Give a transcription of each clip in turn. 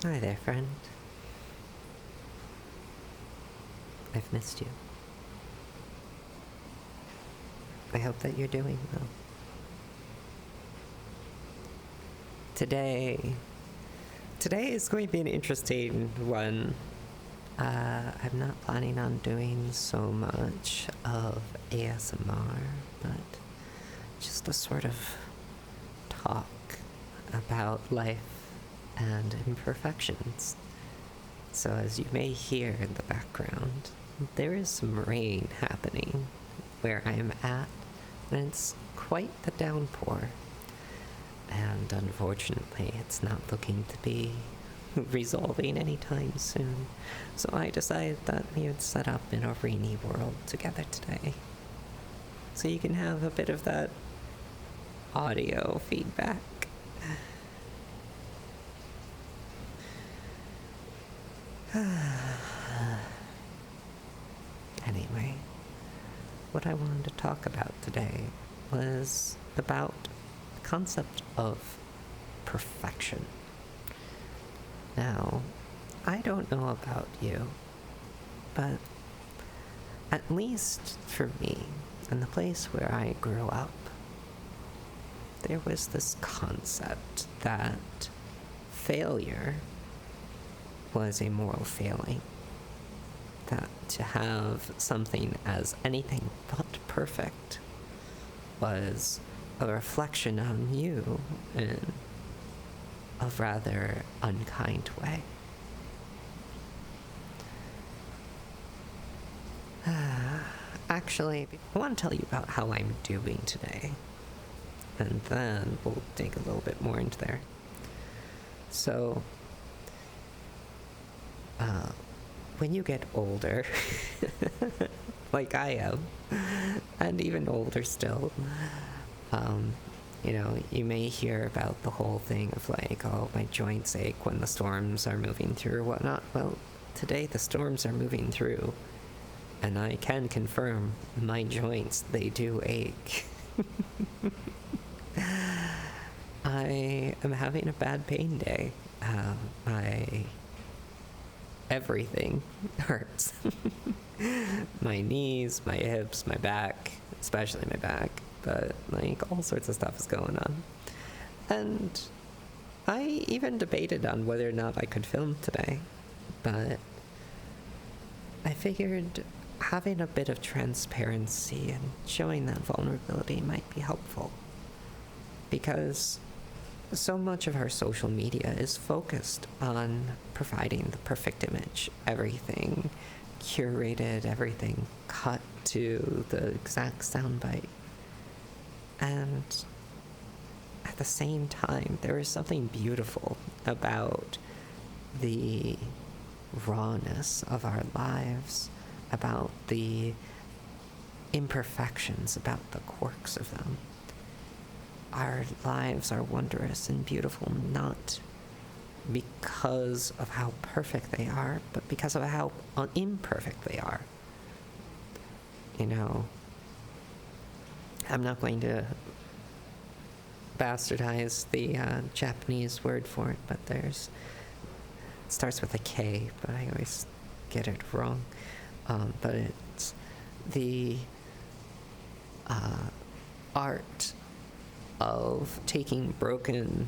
Hi there, friend. I've missed you. I hope that you're doing well. Today is going to be an interesting one. I'm not planning on doing so much of ASMR, but just a sort of talk about life and imperfections. So as you may hear in the background, there is some rain happening where I am at, and it's quite the downpour. And unfortunately, it's not looking to be resolving anytime soon. So I decided that we would set up in a rainy world together today. So you can have a bit of that audio feedback. Anyway, what I wanted to talk about today was about the concept of perfection. Now, I don't know about you, but at least for me, in the place where I grew up, there was this concept that failure was a moral failing. That to have something as anything but perfect was a reflection on you in a rather unkind way. Actually, I want to tell you about how I'm doing today, and then we'll dig a little bit more into there. So, when you get older, like I am, and even older still, you may hear about the whole thing of like, oh, my joints ache when the storms are moving through or whatnot. Well, today the storms are moving through, and I can confirm my joints, they do ache. I am having a bad pain day. Everything hurts. My knees, my hips, my back, especially my back, but like all sorts of stuff is going on. And I even debated on whether or not I could film today, but I figured having a bit of transparency and showing that vulnerability might be helpful, because so much of our social media is focused on providing the perfect image. Everything curated, everything cut to the exact soundbite. And at the same time, there is something beautiful about the rawness of our lives, about the imperfections, about the quirks of them. Our lives are wondrous and beautiful, not because of how perfect they are, but because of how imperfect they are. I'm not going to bastardize the Japanese word for it, but it starts with a K, but I always get it wrong. But it's the art of taking broken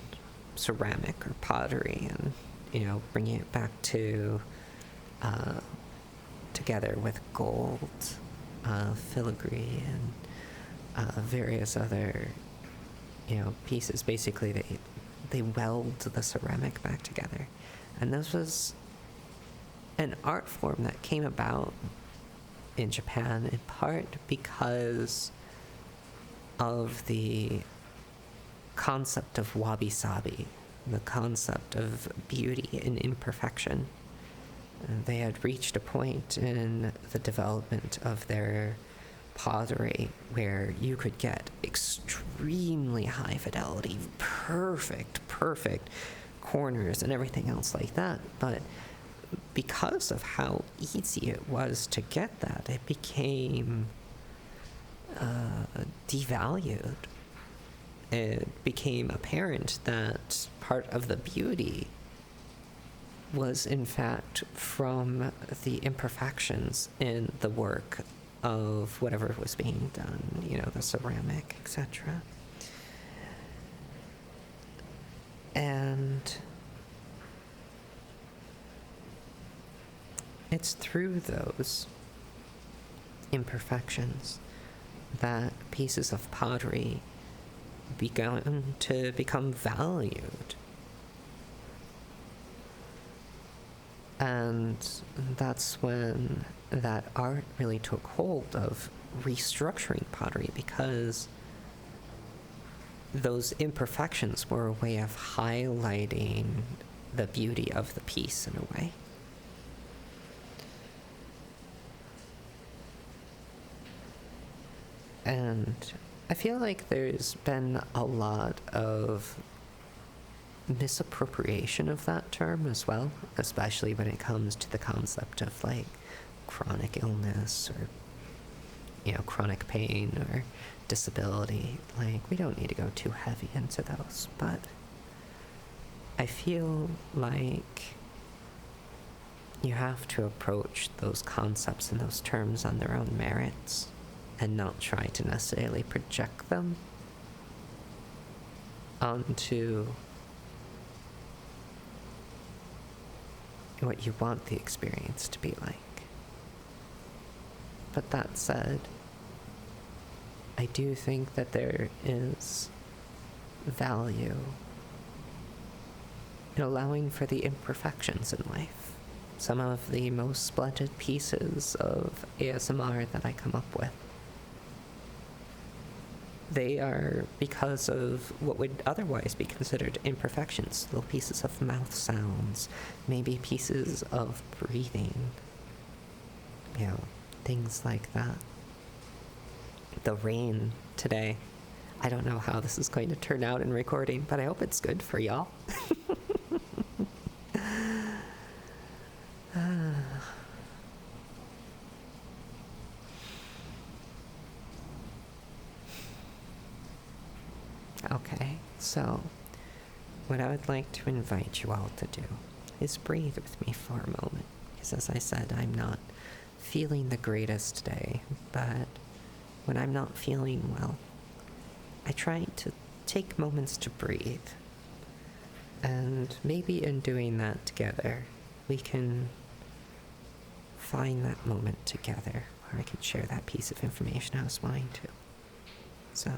ceramic or pottery and bringing it back to together with gold, filigree, and various other pieces. Basically, they weld the ceramic back together, and this was an art form that came about in Japan in part because of the concept of wabi-sabi, the concept of beauty and imperfection. They had reached a point in the development of their pottery where you could get extremely high fidelity, perfect corners and everything else like that. But because of how easy it was to get that, it became devalued. It became apparent that part of the beauty was in fact from the imperfections in the work of whatever was being done, the ceramic, etc. And it's through those imperfections that pieces of pottery began to become valued. And that's when that art really took hold of restructuring pottery, because those imperfections were a way of highlighting the beauty of the piece in a way. And I feel like there's been a lot of misappropriation of that term as well, especially when it comes to the concept of like chronic illness or chronic pain or disability. Like, we don't need to go too heavy into those, but I feel like you have to approach those concepts and those terms on their own merits and not try to necessarily project them onto what you want the experience to be like. But that said, I do think that there is value in allowing for the imperfections in life. Some of the most splendid pieces of ASMR that I come up with, they are because of what would otherwise be considered imperfections. Little pieces of mouth sounds, maybe pieces of breathing, things like that. The rain today, I don't know how this is going to turn out in recording, but I hope it's good for y'all. Okay, so what I would like to invite you all to do is breathe with me for a moment, because as I said, I'm not feeling the greatest today, but when I'm not feeling well, I try to take moments to breathe, and maybe in doing that together, we can find that moment together where I can share that piece of information I was wanting to. So,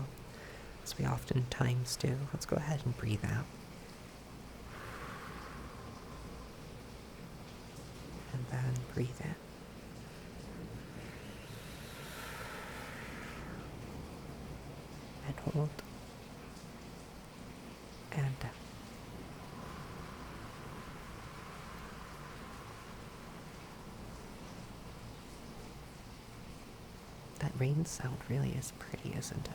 as we oftentimes do, let's go ahead and breathe out. And then breathe in. And hold. And down. That rain sound really is pretty, isn't it?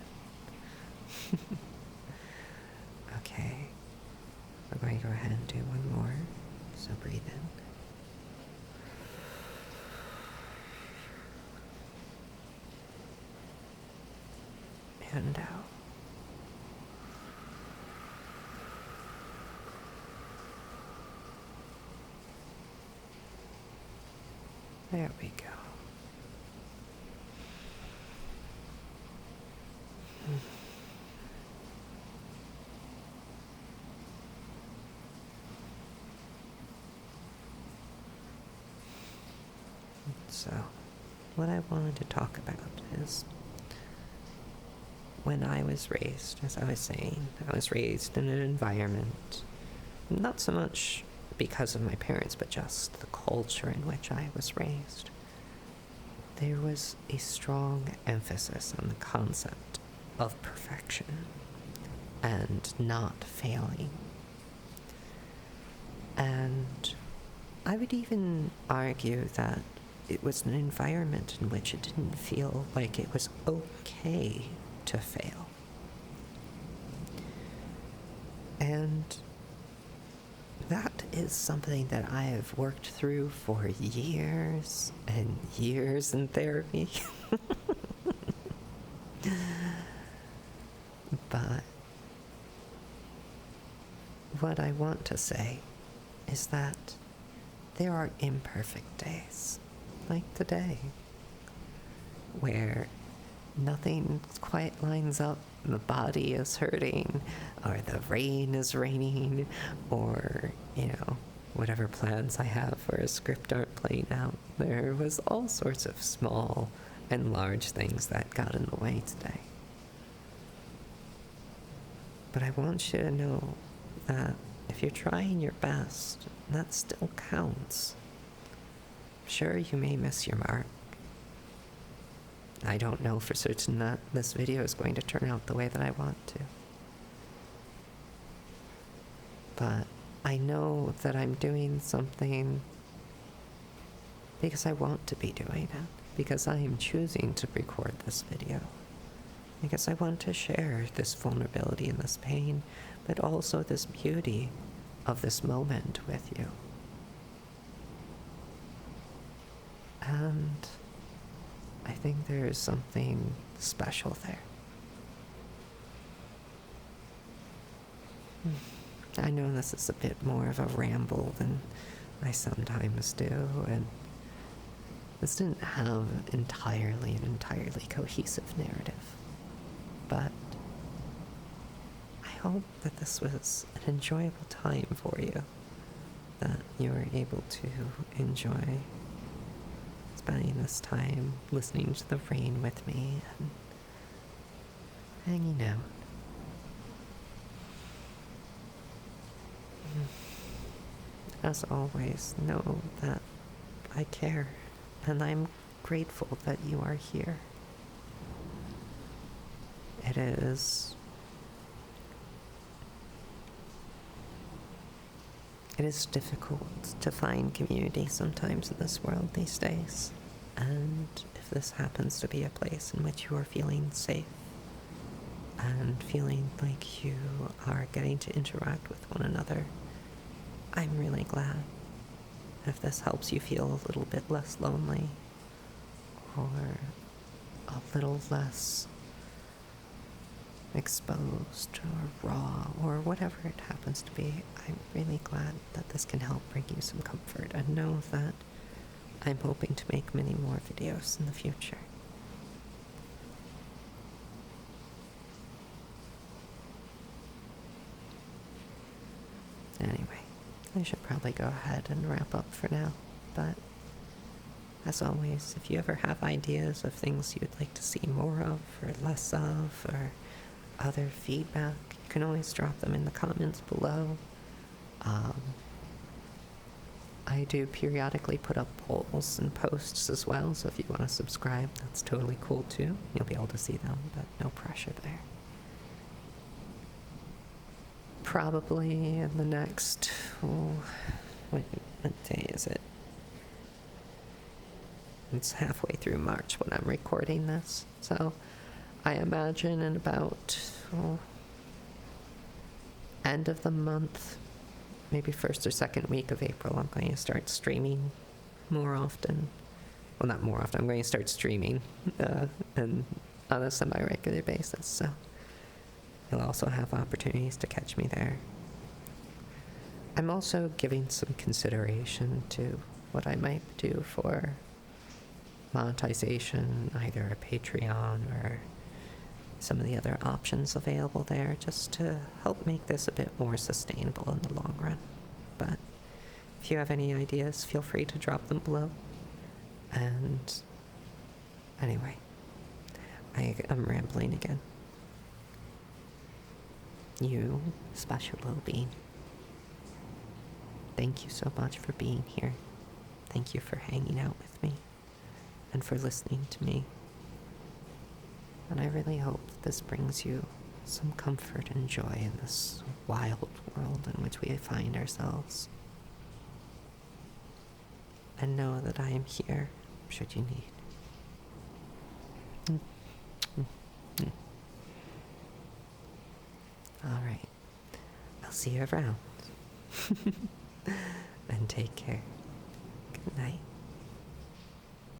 Okay, we're going to go ahead and do one more, so breathe in and out. There we go. So, what I wanted to talk about is when I was raised, as I was saying, I was raised in an environment, not so much because of my parents, but just the culture in which I was raised. There was a strong emphasis on the concept of perfection and not failing. And I would even argue that it was an environment in which it didn't feel like it was okay to fail. And that is something that I have worked through for years and years in therapy. But what I want to say is that there are imperfect days, like today, where nothing quite lines up. The body is hurting, or the rain is raining, or, whatever plans I have for a script aren't playing out. There was all sorts of small and large things that got in the way today. But I want you to know that if you're trying your best, that still counts. Sure, you may miss your mark. I don't know for certain that this video is going to turn out the way that I want to. But I know that I'm doing something because I want to be doing it. Because I am choosing to record this video. Because I want to share this vulnerability and this pain, but also this beauty of this moment with you. And I think there is something special there. I know this is a bit more of a ramble than I sometimes do, and this didn't have an entirely cohesive narrative. But I hope that this was an enjoyable time for you, that you were able to enjoy spending this time listening to the rain with me and hanging out. As always, know that I care, and I'm grateful that you are here. It is difficult to find community sometimes in this world these days. And if this happens to be a place in which you are feeling safe and feeling like you are getting to interact with one another, I'm really glad. If this helps you feel a little bit less lonely or a little less exposed or raw or whatever it happens to be, I'm really glad that this can help bring you some comfort, and know that I'm hoping to make many more videos in the future. Anyway, I should probably go ahead and wrap up for now, but as always, if you ever have ideas of things you'd like to see more of or less of, or other feedback, you can always drop them in the comments below. I do periodically put up polls and posts as well, so if you want to subscribe, that's totally cool too. You'll be able to see them, but no pressure there. Probably in the next, what day is it? It's halfway through March when I'm recording this, so I imagine in about end of the month, maybe first or second week of April, I'm going to start streaming more often. Well, not more often, I'm going to start streaming and on a semi-regular basis, so you'll also have opportunities to catch me there. I'm also giving some consideration to what I might do for monetization, either a Patreon or some of the other options available there, just to help make this a bit more sustainable in the long run. But if you have any ideas, feel free to drop them below. And anyway, I'm rambling again. You special little being, thank you so much for being here. Thank you for hanging out with me and for listening to me. And I really hope that this brings you some comfort and joy in this wild world in which we find ourselves. And know that I am here should you need. All right. I'll see you around. And take care. Good night.